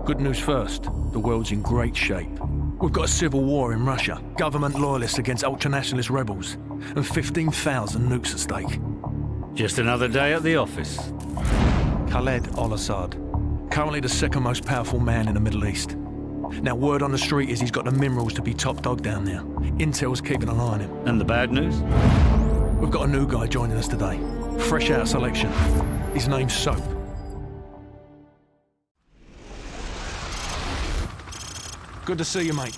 Good news first, the world's in great shape. We've got a civil war in Russia, government loyalists against ultranationalist rebels, and 15,000 nukes at stake. Just another day at the office. Khaled al-Assad, currently the second most powerful man in the Middle East. Now, word on the street is he's got the minerals to be top dog down there. Intel's keeping an eye on him. And the bad news? We've got a new guy joining us today, fresh out of selection. His name's Soap. Good to see you, mate.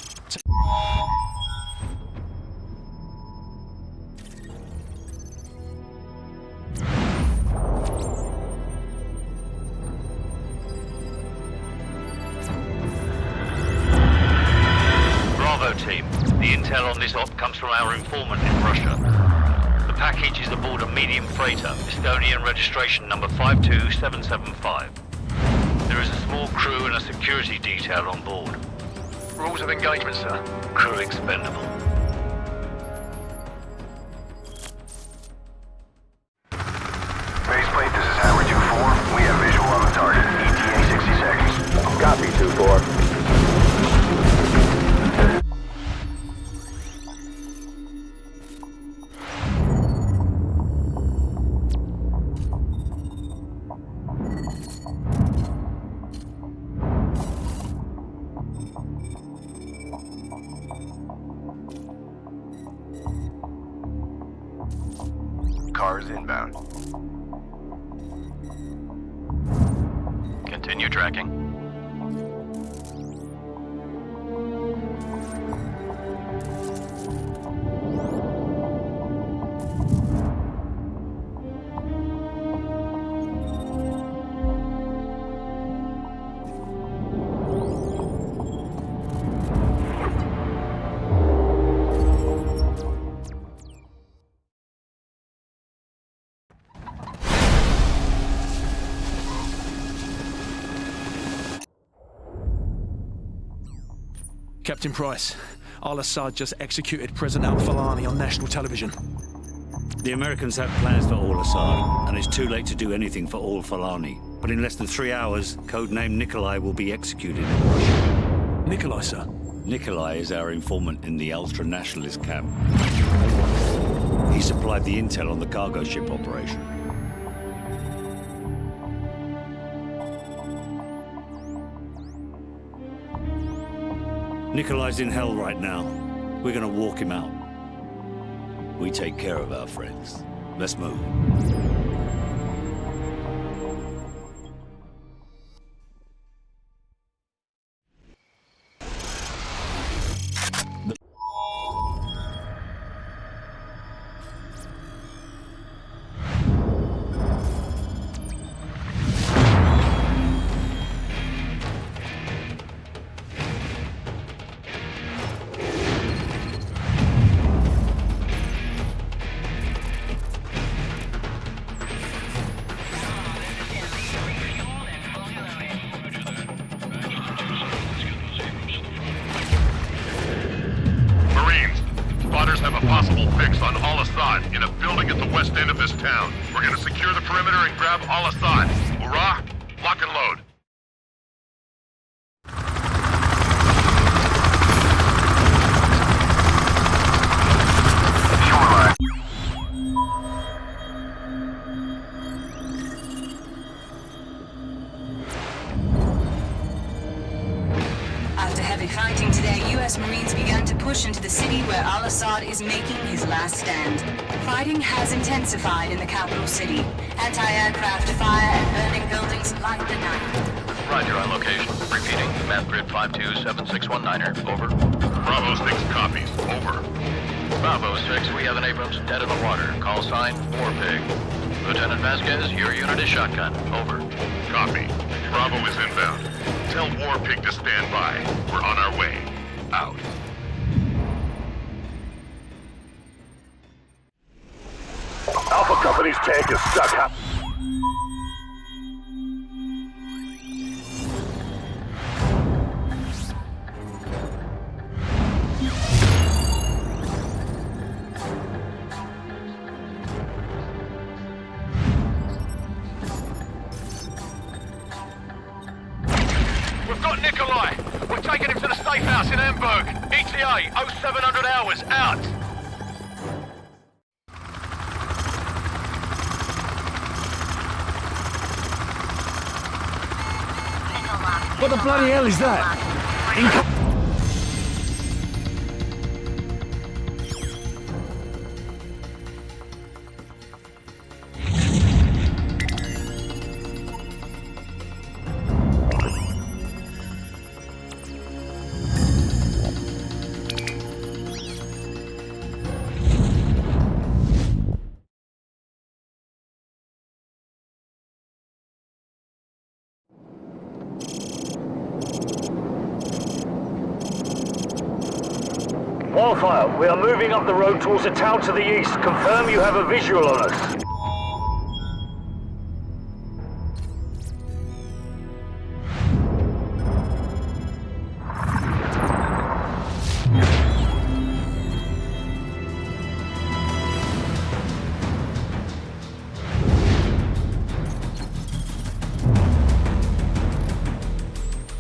Bravo team. The intel on this op comes from our informant in Russia. The package is aboard a medium freighter, Estonian registration number 52775. There is a small crew and a security detail on board. Rules of engagement, sir. Crew expendable. Faceplate, this is Howard 2-4. We have visual on the target. ETA 60 seconds. Copy 2-4. Cars inbound. Continue tracking. Captain Price, al-Assad just executed President al-Falani on national television. The Americans have plans for al-Assad, and it's too late to do anything for al-Falani. But in less than 3 hours, codename Nikolai will be executed in Russia. Nikolai, sir? Nikolai is our informant in the ultra-nationalist camp. He supplied the intel on the cargo ship operation. Nikolai's in hell right now. We're gonna walk him out. We take care of our friends. Let's move. Have a possible fix on al-Assad in a building at the west end of this town. We're gonna secure the perimeter and grab al-Assad. Hurrah! Lock and load. Shoreline. After heavy fighting today, U.S. Marines began to push into the city where al-Assad is making his last stand. Fighting has intensified in the capital city. Anti-aircraft fire and burning buildings light the night. Roger on location. Repeating. Map grid 527619er. Over. Bravo 6 copies. Over. Bravo 6, we have an Abrams dead in the water. Call sign, War Pig. Lieutenant Vasquez, your unit is shotgun. Over. Copy. Bravo is inbound. Tell War Pig to stand by. We're on our way. Out. Alpha Company's tank is stuck. We've got us in Hamburg. ETA 0700 hours. Out. What the bloody hell is that? Wildfire, we are moving up the road towards a town to the east. Confirm you have a visual on us.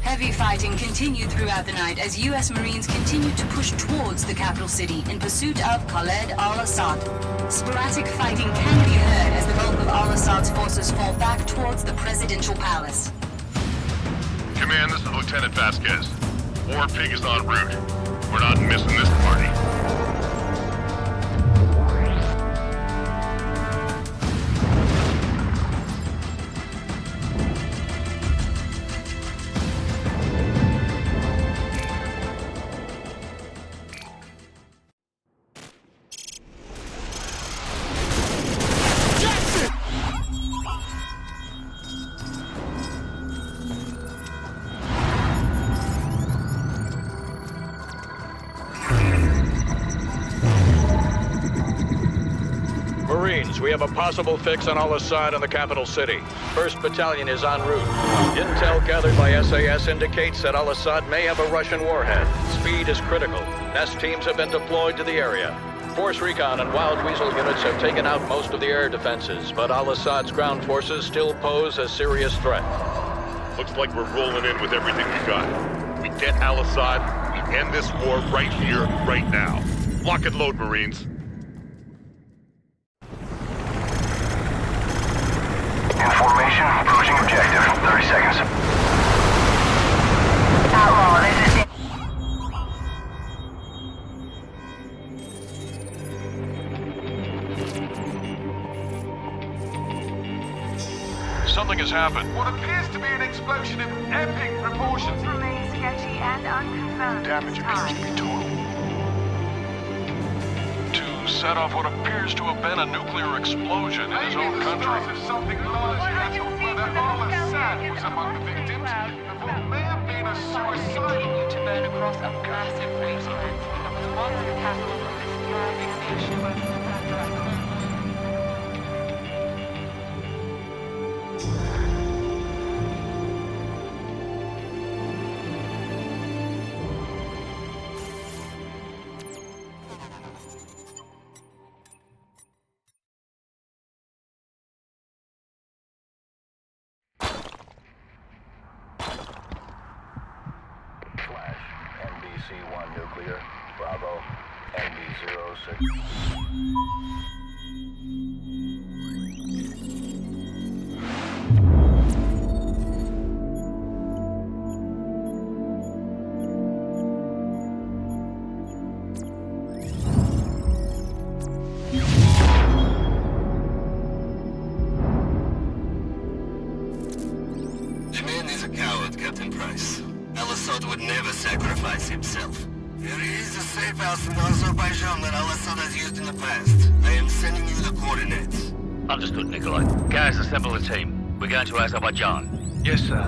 Heavy fighting continued throughout the night as U.S. Marines continued to push towards the capital city in pursuit of Khaled al-Assad. Sporadic fighting can be heard as the bulk of al-Assad's forces fall back towards the presidential palace. Command, this is Lieutenant Vasquez. War Pig is en route. We're not missing this party. Marines, we have a possible fix on al-Assad in the capital city. 1st Battalion is en route. Intel gathered by SAS indicates that al-Assad may have a Russian warhead. Speed is critical. Nest teams have been deployed to the area. Force Recon and Wild Weasel units have taken out most of the air defenses, but al-Assad's ground forces still pose a serious threat. Looks like we're rolling in with everything we got. We get al-Assad, we end this war right here, right now. Lock and load, Marines. Information, approaching objective. 30 seconds. Outlaw, this is it. Something has happened. What appears to be an explosion of epic proportions. Remains sketchy and unconfirmed. Damage appears to be total. To set off what appears to have been a nuclear explosion in his own country. Something large whether al-Assad was among the victims, of what may have been a suicide. To burn across a massive wasteland that was once the capital of this thriving nation. NBC-1 nuclear. Bravo. NB-06. The man is a coward, Captain Price. Al-Assad would never sacrifice himself. There is a safe house in Azerbaijan that Al-Assad has used in the past. I am sending you the coordinates. Understood, Nikolai. Gaz, assemble the team. We're going to Azerbaijan. Yes, sir.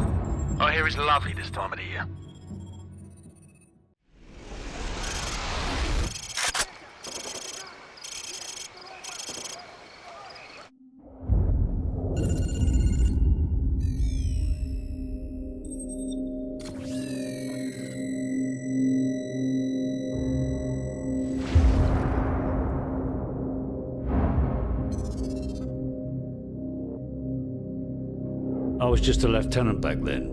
I hear it's lovely this time of the year. I was just a lieutenant back then,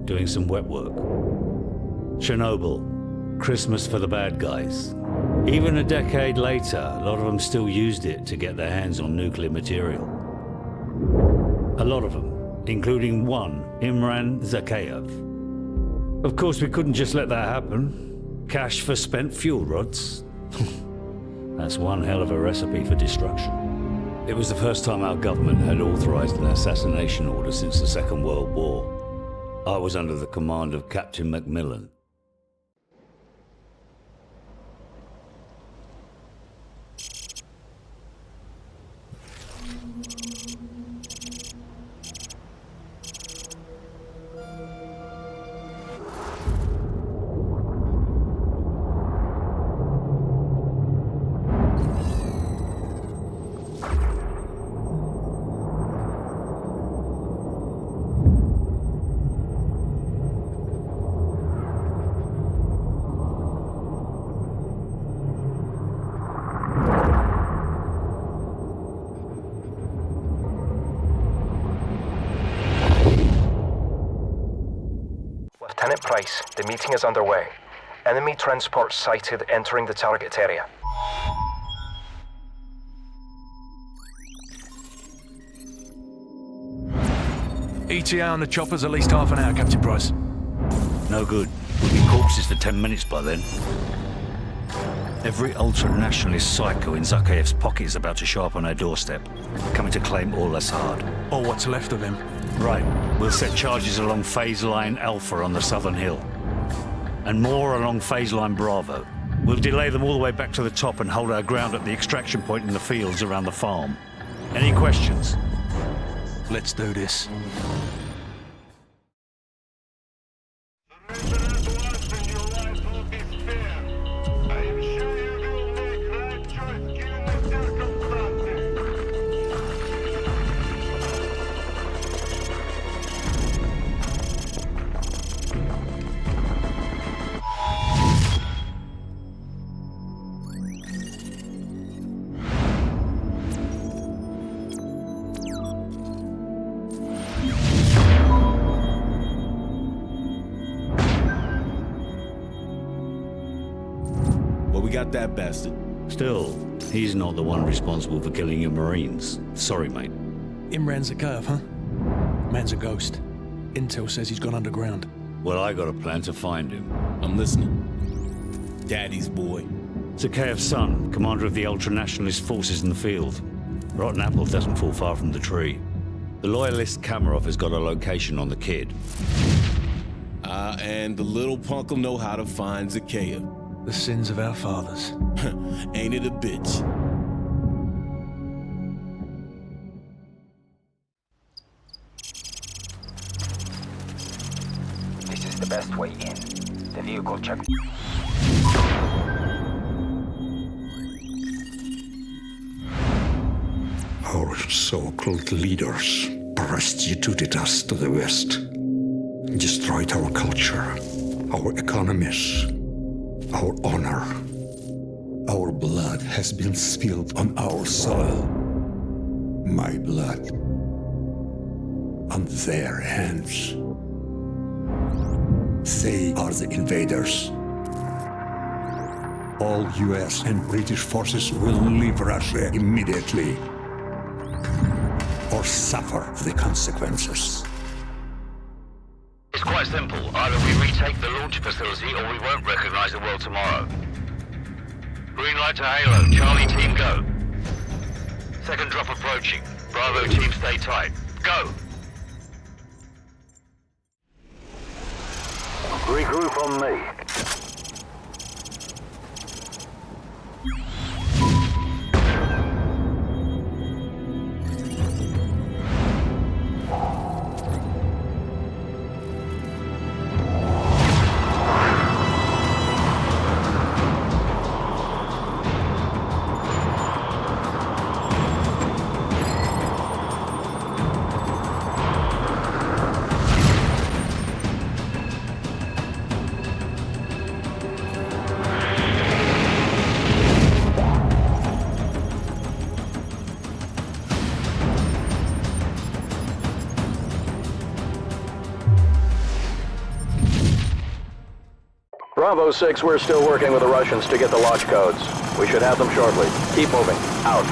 doing some wet work. Chernobyl. Christmas for the bad guys. Even a decade later, a lot of them still used it to get their hands on nuclear material. A lot of them, including one, Imran Zakhaev. Of course, we couldn't just let that happen. Cash for spent fuel rods. That's one hell of a recipe for destruction. It was the first time our government had authorized an assassination order since the Second World War. I was under the command of Captain Macmillan. Lieutenant Price, the meeting is underway. Enemy transport sighted entering the target area. ETA on the chopper's at least half an hour, Captain Price. No good. We'll be corpses for 10 minutes by then. Every ultra-nationalist psycho in Zakhaev's pocket is about to show up on our doorstep, coming to claim Al-Assad. Or what's left of him. Right. We'll set charges along phase line Alpha on the southern hill. And more along phase line Bravo. We'll delay them all the way back to the top and hold our ground at the extraction point in the fields around the farm. Any questions? Let's do this. Got that bastard. Still, he's not the one responsible for killing your Marines. Sorry, mate. Imran Zakhaev, huh? Man's a ghost. Intel says he's gone underground. Well, I got a plan to find him. I'm listening. Daddy's boy. Zakhaev's son, commander of the ultra-nationalist forces in the field. Rotten apple doesn't fall far from the tree. The loyalist Kamarov has got a location on the kid. And the little punk'll know how to find Zakhaev. The sins of our fathers. Ain't it a bitch? This is the best way in. The vehicle check. Our so-called leaders prostituted us to the West, destroyed our culture, our economies, our honor. Our blood has been spilled on our soil. My blood on their hands. They are the invaders. All US and British forces will leave Russia immediately, or suffer the consequences. It's quite simple. Either we retake the launch facility or we won't recognize the world tomorrow. Green light to Halo. Charlie team go. Second drop approaching. Bravo team stay tight. Go! Regroup on me. Bravo 6, we're still working with the Russians to get the launch codes. We should have them shortly. Keep moving. Out.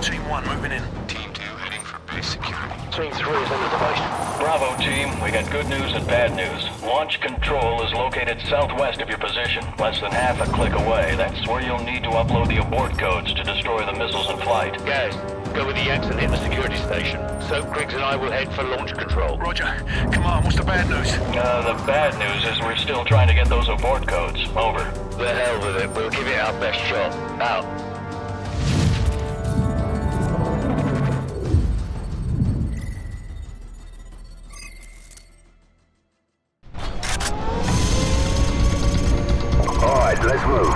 Team 1 moving in. Team 2 heading for base security. Team 3 is in the device. Bravo team, we got good news and bad news. Launch control is located southwest of your position, less than half a click away. That's where you'll need to upload the abort codes to destroy the missiles in flight. Guys, go with the X and hit the security station. Soap Griggs and I will head for launch control. Roger. Come on, what's the bad news? The bad news is we're still trying to get those abort codes. Over. The hell with it. We'll give it our best shot. Out. Alright, let's move.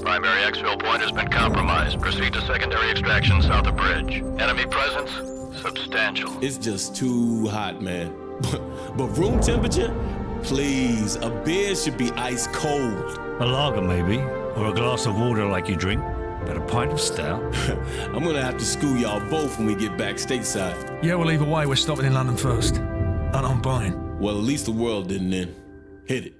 Primary exfil point has been compromised. Proceed to secondary extraction south of bridge. Enemy presence? Substantial. It's just too hot, man. But room temperature? Please, a beer should be ice cold. A lager, maybe, or a glass of water like you drink, but a pint of stout. I'm gonna have to school y'all both when we get back stateside. Yeah, well, either way, we're stopping in London first. And I'm buying. Well, at least the world didn't end. Hit it.